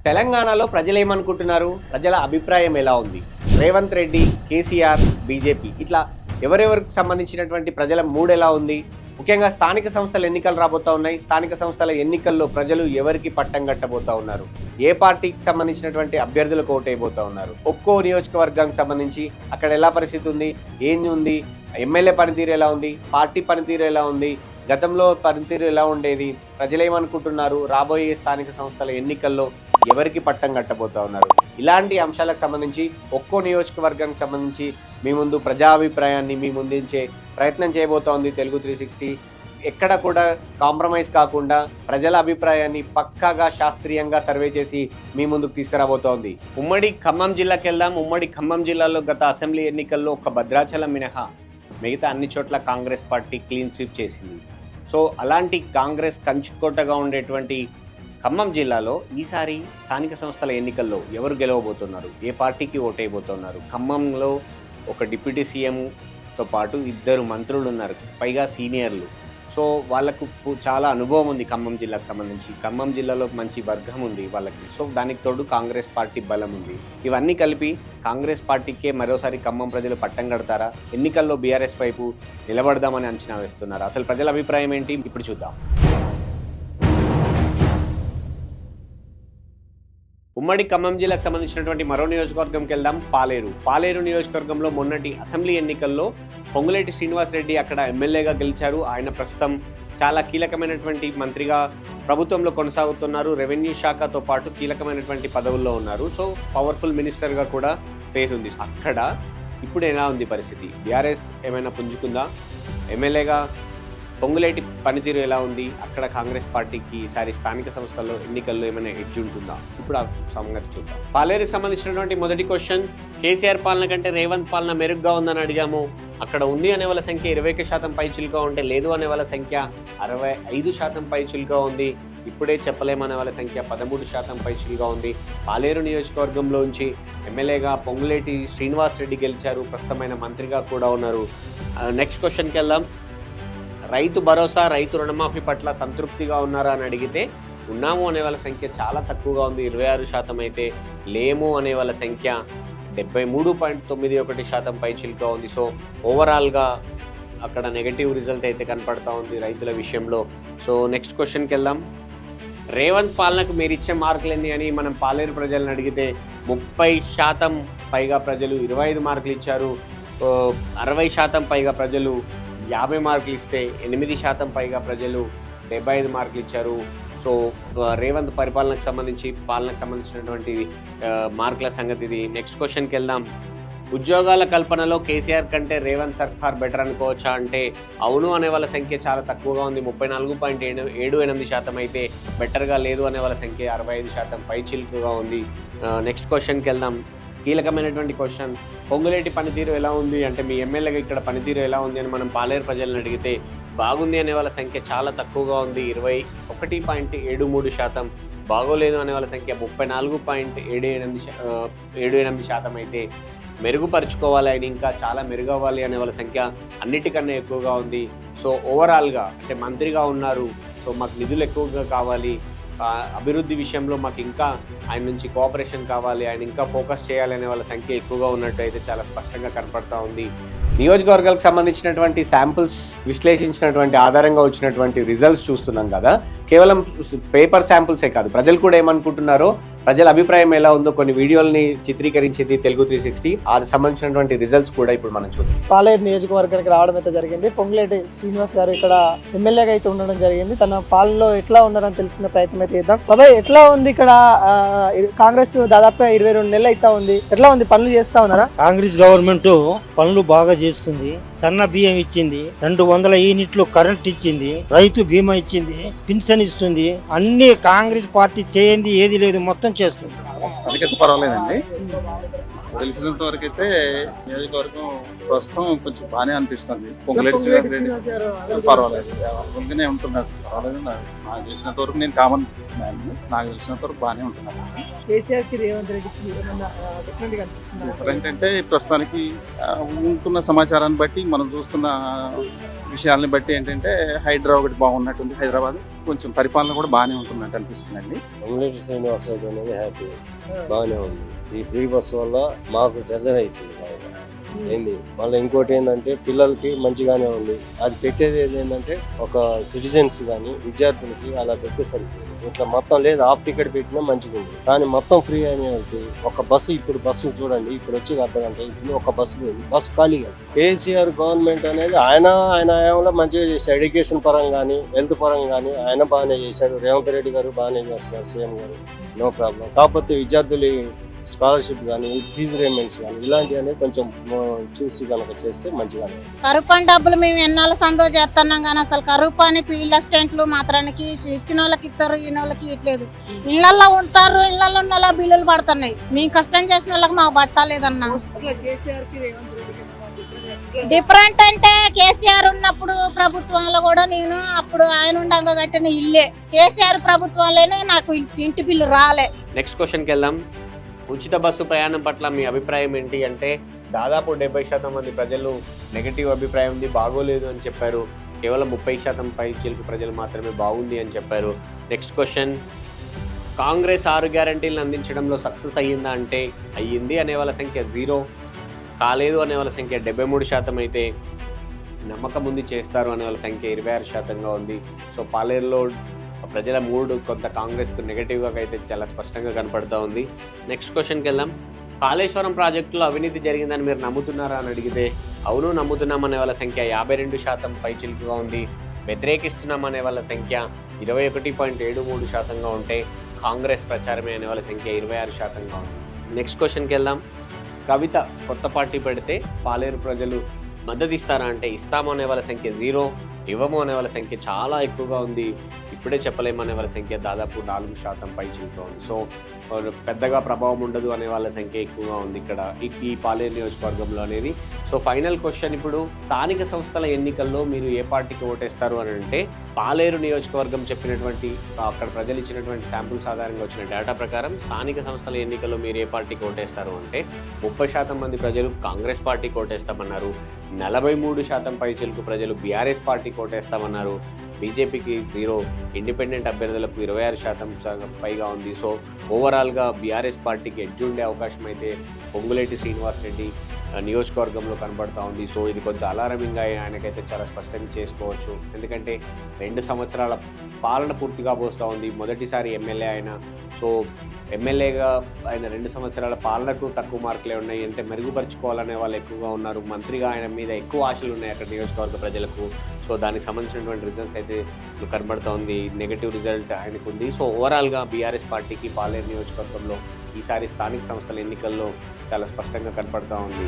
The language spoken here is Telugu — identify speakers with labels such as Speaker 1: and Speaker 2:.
Speaker 1: తెలంగాణలో ప్రజలు ఏమనుకుంటున్నారు? ప్రజల అభిప్రాయం ఎలా ఉంది? రేవంత్ రెడ్డి, కేసీఆర్, బీజేపీ ఇట్లా ఎవరెవరికి సంబంధించినటువంటి ప్రజల మూడ్ ఎలా ఉంది? ముఖ్యంగా స్థానిక సంస్థల ఎన్నికలు రాబోతా ఉన్నాయి. స్థానిక సంస్థల ఎన్నికల్లో ప్రజలు ఎవరికి పట్టం కట్టబోతా ఉన్నారు? ఏ పార్టీకి సంబంధించినటువంటి అభ్యర్థులకు ఓటైపోతా ఉన్నారు? ఒక్కో నియోజకవర్గానికి సంబంధించి అక్కడ ఎలా పరిస్థితి ఉంది, ఏంది ఉంది, ఎమ్మెల్యే పనితీరు ఎలా ఉంది, పార్టీ పనితీరు ఎలా ఉంది, గతంలో పనితీరు ఎలా ఉండేది, ప్రజలు ఏమనుకుంటున్నారు, రాబోయే స్థానిక సంస్థల ఎన్నికల్లో ఎవరికి పట్టం కట్టబోతా ఉన్నారు? ఇలాంటి అంశాలకు సంబంధించి ఒక్కో నియోజకవర్గానికి సంబంధించి మీ ముందు ప్రజాభిప్రాయాన్ని మీ ముందుంచే ప్రయత్నం చేయబోతా ఉంది తెలుగు 360. ఎక్కడ కూడా కాంప్రమైజ్ కాకుండా ప్రజల అభిప్రాయాన్ని పక్కాగా శాస్త్రీయంగా సర్వే చేసి మీ ముందుకు తీసుకురాబోతోంది. ఉమ్మడి ఖమ్మం జిల్లాకి వెళ్దాం. ఉమ్మడి ఖమ్మం జిల్లాలో గత అసెంబ్లీ ఎన్నికల్లో ఒక భద్రాచలం మినహా మిగతా అన్ని చోట్ల కాంగ్రెస్ పార్టీ క్లీన్ స్వీప్ చేసింది. సో అలాంటి కాంగ్రెస్ కంచుకోటగా ఉండేటువంటి ఖమ్మం జిల్లాలో ఈసారి స్థానిక సంస్థల ఎన్నికల్లో ఎవరు గెలవబోతున్నారు, ఏ పార్టీకి ఓటైపోతున్నారు? ఖమ్మంలో ఒక డిప్యూటీ సీఎంతో పాటు 2 మంత్రులు ఉన్నారు, పైగా సీనియర్లు. సో వాళ్ళకు చాలా అనుభవం ఉంది ఖమ్మం జిల్లాకు సంబంధించి. ఖమ్మం జిల్లాలో మంచి వర్గం ఉంది వాళ్ళకి. సో దానికి తోడు కాంగ్రెస్ పార్టీ బలం ఉంది. ఇవన్నీ కలిపి కాంగ్రెస్ పార్టీకే మరోసారి ఖమ్మం ప్రజలు పట్టం కడతారా? ఎన్నికల్లో బీఆర్ఎస్ వైపు నిలబడదామని అంచనా వేస్తున్నారు. అసలు ప్రజల అభిప్రాయం ఏంటి ఇప్పుడు చూద్దాం. ఉమ్మడి ఖమ్మం జిల్లాకు సంబంధించినటువంటి మరో నియోజకవర్గంకి వెళ్దాం. పాలేరు నియోజకవర్గంలో మొన్నటి అసెంబ్లీ ఎన్నికల్లో పొంగులేటి శ్రీనివాసరెడ్డి అక్కడ ఎమ్మెల్యేగా గెలిచారు. ఆయన ప్రస్తుతం చాలా కీలకమైనటువంటి మంత్రిగా ప్రభుత్వంలో కొనసాగుతున్నారు. రెవెన్యూ శాఖతో పాటు కీలకమైనటువంటి పదవుల్లో ఉన్నారు. సో పవర్ఫుల్ మినిస్టర్గా కూడా పేరుంది. అక్కడ ఇప్పుడు ఎలా ఉంది పరిస్థితి? బీఆర్ఎస్ ఏమైనా పుంజుకుందా? ఎమ్మెల్యేగా పొంగులేటి పనితీరు ఎలా ఉంది? అక్కడ కాంగ్రెస్ పార్టీకి ఈసారి స్థానిక సంస్థల్లో ఎన్నికల్లో ఏమైనా ఎడ్జ్ ఉంటుందా? ఇప్పుడు ఆ సంగతి చూద్దాం. పాలేరుకి సంబంధించినటువంటి మొదటి క్వశ్చన్, కేసీఆర్ పాలన కంటే రేవంత్ పాలన మెరుగ్గా ఉందని అడిగాము. అక్కడ ఉంది అనే వాళ్ళ సంఖ్య 21% పైచిలుగా ఉంటే, లేదు అనే వాళ్ళ సంఖ్య 65% పైచిలుగా ఉంది. ఇప్పుడే చెప్పలేమనే వాళ్ళ సంఖ్య 13% పైచిలుగా ఉంది. పాలేరు నియోజకవర్గంలోంచి ఎమ్మెల్యేగా పొంగులేటి శ్రీనివాసరెడ్డి గెలిచారు, ప్రస్తుతమైన మంత్రిగా కూడా ఉన్నారు. నెక్స్ట్ క్వశ్చన్కి వెళ్దాం. రైతు భరోసా, రైతు రుణమాఫీ పట్ల సంతృప్తిగా ఉన్నారా అని అడిగితే, ఉన్నాము అనే వాళ్ళ సంఖ్య చాలా తక్కువగా ఉంది, 26% అయితే. లేము అనే వాళ్ళ సంఖ్య 73.91% పైచిలుగా ఉంది. సో ఓవరాల్గా అక్కడ నెగటివ్ రిజల్ట్ అయితే కనపడతా ఉంది రైతుల విషయంలో. సో నెక్స్ట్ క్వశ్చన్కి వెళ్దాం. రేవంత్ పాలనకు మీరు ఇచ్చే మార్కులు ఎన్ని అని మనం పాలేరు ప్రజలను అడిగితే 30% పైగా ప్రజలు 25 మార్కులు ఇచ్చారు. 60% పైగా ప్రజలు 50 మార్కులు ఇస్తే 8% పైగా ప్రజలు 75 మార్కులు ఇచ్చారు. సో రేవంత్ పాలనకు సంబంధించినటువంటి మార్కుల సంగతి ఇది. నెక్స్ట్ క్వశ్చన్కి వెళ్దాం. ఉద్యోగాల కల్పనలో కేసీఆర్ కంటే రేవంత్ సర్కార్ బెటర్ అనుకోవచ్చా అంటే, అవును అనే వాళ్ళ సంఖ్య చాలా తక్కువగా ఉంది, 34.78% అయితే. బెటర్గా లేదు అనే వాళ్ళ సంఖ్య 65% పైచిలుకుగా ఉంది. నెక్స్ట్ క్వశ్చన్కి వెళ్దాం. కీలకమైనటువంటి క్వశ్చన్, పొంగులేటి పనితీరు ఎలా ఉంది అంటే, మీ ఎమ్మెల్యేగా ఇక్కడ పనితీరు ఎలా ఉంది అని మనం పాలేరు ప్రజలను అడిగితే, బాగుంది అనే వాళ్ళ సంఖ్య చాలా తక్కువగా ఉంది, 21.73%. బాగోలేదు అనే వాళ్ళ సంఖ్య 34.78% అయితే. మెరుగుపరుచుకోవాలి, ఆయన ఇంకా చాలా మెరుగవ్వాలి అనే వాళ్ళ సంఖ్య అన్నిటికన్నా ఎక్కువగా ఉంది. సో ఓవరాల్గా అంటే మంత్రిగా ఉన్నారు, సో మాకు నిధులు ఎక్కువగా కావాలి, అభివృద్ధి విషయంలో మాకు ఇంకా ఆయన నుంచి కోఆపరేషన్ కావాలి, ఆయన ఇంకా ఫోకస్ చేయాలి అనే వాళ్ళ సంఖ్య ఎక్కువగా ఉన్నట్టు అయితే చాలా స్పష్టంగా కనపడతా ఉంది. నియోజకవర్గాలకు సంబంధించినటువంటి శాంపుల్స్ విశ్లేషించినటువంటి ఆధారంగా వచ్చినటువంటి రిజల్ట్స్ చూస్తున్నాం కదా. కేవలం పేపర్ శాంపుల్సే కాదు, ప్రజలు కూడా ఏమనుకుంటున్నారో, ప్రజల అభిప్రాయం ఎలా ఉందో కొన్ని వీడియోల్ని చిత్రీకరించింది తెలుగు 360. ఆ సంబంధించినటువంటి రిజల్ట్స్ కూడా ఇప్పుడు మనం చూద్దాం.
Speaker 2: పాలేరు నియోజకవర్గానికి రావడం అయితే జరిగింది. పొంగులేటి శ్రీనివాస్ గారు ఇక్కడ ఎమ్మెల్యేగా అయితే ఉండడం జరిగింది. తన పాలనలో ఎట్లా ఉన్నారని తెలుసుకునే ప్రయత్నం అయితే చేద్దాం. బాబాయ్, ఎట్లా ఉంది ఇక్కడ? కాంగ్రెస్ దాదాపుగా 22 నెలలు అయితే ఉంది. ఎట్లా ఉంది? పనులు చేస్తా ఉన్నారా?
Speaker 3: కాంగ్రెస్ గవర్నమెంట్ పనులు బాగా చేస్తుంది. సన్న బియ్యం ఇచ్చింది, 200 యూనిట్లు కరెంట్ ఇచ్చింది, రైతు బీమా ఇచ్చింది, పింఛన్ ఇస్తుంది. అన్ని కాంగ్రెస్ పార్టీ చేయండి ఏది లేదు, మొత్తం చేస్తుంది.
Speaker 4: స్థానికత పర్వాలేదండి. తెలిసినంత వరకు అయితే నియోజకవర్గం ప్రస్తుతం కొంచెం బాగానే అనిపిస్తుంది. పొంగులేటి శ్రీనివాసరెడ్డి పర్వాలేదు, ఉంటున్నారు. పర్వాలేదు. నాకు తెలిసినంత వరకు నేను కామన్ మ్యాన్, నాకు తెలిసినంత వరకు బాగానే ఉంటున్నాను.
Speaker 2: కేసీఆర్ కి రేవంత్ రెడ్డికి ఏమన్నా డిఫరెంట్ గా అనిపిస్తుందా?
Speaker 4: డిఫరెంట్ అంటే ప్రస్తుతానికి ఉంటున్న సమాచారాన్ని బట్టి, మనం చూస్తున్న విషయాలని బట్టి ఏంటంటే హైడ్రా ఒకటి బాగున్నట్టుంది. హైదరాబాద్ కొంచెం పరిపాలన కూడా బాగానే ఉంటున్నట్టు అనిపిస్తుందండి.
Speaker 5: పొంగులేటి శ్రీనివాసరావు అనేది హ్యాపీ, బాగానే ఉంది. ఈ ఫ్రీ బస్ వల్ల మాకు ప్రెజర్ అవుతుంది బాగా. ఏంది మళ్ళీ ఇంకోటి ఏంటంటే పిల్లలకి మంచిగానే ఉంది. అది పెట్టేది ఏంటంటే ఒక సిటిజన్స్ కానీ విద్యార్థులకి అలా పెట్టి సరిపోయింది. ఇట్లా మొత్తం లేదు, హాఫ్ టికెట్ పెట్టినా మంచిగా ఉంది. కానీ మొత్తం ఫ్రీ అనేది ఒక బస్సు, ఇప్పుడు బస్సు చూడండి, ఇప్పుడు వచ్చి అర్ధగంట ఇప్పుడు ఒక బస్సు పోయింది, బస్సు ఖాళీగా. కేసీఆర్ గవర్నమెంట్ అనేది ఆయన మంచిగా చేశాడు. ఎడ్యుకేషన్ పరంగా కానీ హెల్త్ పరంగా కానీ ఆయన బాగానే చేశాడు. రేవంత్ రెడ్డి గారు బాగానే చేస్తారు, సీఎం గారు, నో ప్రాబ్లం. కాకపోతే విద్యార్థులు స్కాలర్షిప్ కానీ ఫీజు రేమెంట్స్ కానీ ఇలాంటివన్నీ కొంచెం చూసి కనుక చేస్తే మంచిగా.
Speaker 6: కరువు పని డబ్బులు మేము ఎన్నాళ్ళు సందో చేస్తున్నాం కానీ అసలు కరువు పని ఫీల్డ్ అసిస్టెంట్లు మాత్రానికి ఇచ్చిన వాళ్ళకి ఇస్తారు, ఈయన వాళ్ళకి ఇట్లేదు. ఇళ్లలో ఉంటారు, ఇళ్లలో ఉన్న వాళ్ళ బిల్లులు పడుతున్నాయి. మేము కష్టం చేసిన వాళ్ళకి మాకు పట్టలేదన్నా.
Speaker 2: కేసీఆర్ కి రేవంత్ రెడ్డికి ఏమన్నా
Speaker 6: డిఫరెంట్ అంటే కేసీఆర్ ఉన్నప్పుడు ప్రభుత్వంలో కూడా నేను అప్పుడు ఆయన ఉండగా కట్టిన ఇల్లే. కేసీఆర్ ప్రభుత్వంలోనే నాకు ఇంటి బిల్లు రాలే.
Speaker 1: నెక్స్ట్ క్వశ్చన్కి వెళ్దాం. ఉచిత బస్సు ప్రయాణం పట్ల మీ అభిప్రాయం ఏంటి అంటే దాదాపు 70% మంది ప్రజలు నెగటివ్ అభిప్రాయం ఉంది, బాగోలేదు అని చెప్పారు. కేవలం 30% పై చిలుకు ప్రజలు మాత్రమే బాగుంది అని చెప్పారు. నెక్స్ట్ క్వశ్చన్, కాంగ్రెస్ 6 గ్యారంటీలను అందించడంలో సక్సెస్ అయ్యిందా అంటే అయ్యింది అనే వాళ్ళ సంఖ్య 0, కాలేదు అనే వాళ్ళ సంఖ్య 73% అయితే నమ్మకం ఉంది చేస్తారు అనే వాళ్ళ సంఖ్య 26%గా ఉంది. సో పాలేరులో ప్రజల మూడు కొంత కాంగ్రెస్కు నెగటివ్గా అయితే చాలా స్పష్టంగా కనపడుతూ ఉంది. నెక్స్ట్ క్వశ్చన్కి వెళ్దాం. కాళేశ్వరం ప్రాజెక్టులో అవినీతి జరిగిందని మీరు నమ్ముతున్నారా అని అడిగితే అవును నమ్ముతున్నామనే వాళ్ళ సంఖ్య 52% పైచిలుకుగా ఉంది. వ్యతిరేకిస్తున్నామనే వాళ్ళ సంఖ్య 21.73%గా ఉంటే కాంగ్రెస్ ప్రచారమే అనే వాళ్ళ సంఖ్య 26%గా ఉంది. నెక్స్ట్ క్వశ్చన్కి వెళ్దాం. కవిత కొత్త పార్టీ పెడితే పాలేరు ప్రజలు మద్దతు ఇస్తారా అంటే ఇస్తాము అనే వాళ్ళ సంఖ్య 0, ఇవ్వము అనే వాళ్ళ సంఖ్య చాలా ఎక్కువగా ఉంది. ఇప్పుడే చెప్పలేము అనే వాళ్ళ సంఖ్య దాదాపు 4% పైచిలుగా ఉంది. సో పెద్దగా ప్రభావం ఉండదు అనే వాళ్ళ సంఖ్య ఎక్కువగా ఉంది ఇక్కడ ఈ పాలేరు నియోజకవర్గంలో అనేది. సో ఫైనల్ క్వశ్చన్, ఇప్పుడు స్థానిక సంస్థల ఎన్నికల్లో మీరు ఏ పార్టీకి ఓటేస్తారు అని అంటే పాలేరు నియోజకవర్గం చెప్పినటువంటి అక్కడ ప్రజలు ఇచ్చినటువంటి శాంపుల్స్ ఆధారంగా వచ్చిన డేటా ప్రకారం స్థానిక సంస్థల ఎన్నికల్లో మీరు ఏ పార్టీకి ఓటేస్తారు అంటే 30% మంది ప్రజలు కాంగ్రెస్ పార్టీకి ఓటేస్తామన్నారు. 43% పైచిలుకు ప్రజలు బీఆర్ఎస్ పార్టీకి ఓటేస్తామన్నారు. బీజేపీకి 0, ఇండిపెండెంట్ అభ్యర్థులకు 26% పైగా ఉంది. సో ఓవరాల్గా బీఆర్ఎస్ పార్టీకి ఎడ్జ్ ఉండే అవకాశం అయితే పొంగులేటి శ్రీనివాసరెడ్డి నియోజకవర్గంలో కనబడుతూ ఉంది. సో ఇది కొంచెం అలారమింగ్ ఆయనకైతే చాలా స్పష్టంగా చేసుకోవచ్చు. ఎందుకంటే 2 సంవత్సరాల పాలన పూర్తిగా పోస్తూ ఉంది. మొదటిసారి ఎమ్మెల్యే ఆయన. సో ఎమ్మెల్యేగా ఆయన 2 సంవత్సరాల పాలనకు తక్కువ మార్కులే ఉన్నాయి అంటే మెరుగుపరుచుకోవాలనే వాళ్ళు ఎక్కువగా ఉన్నారు. మంత్రిగా ఆయన మీద ఎక్కువ ఆశలు ఉన్నాయి అక్కడ నియోజకవర్గ ప్రజలకు. సో దానికి సంబంధించినటువంటి రిజల్ట్స్ అయితే కనబడుతూ ఉంది, నెగటివ్ రిజల్ట్ ఆయనకు ఉంది. సో ఓవరాల్గా బీఆర్ఎస్ పార్టీకి పాలేరు నియోజకవర్గంలో ఈసారి స్థానిక సంస్థల ఎన్నికల్లో చాలా స్పష్టంగా కనపడుతూ ఉంది.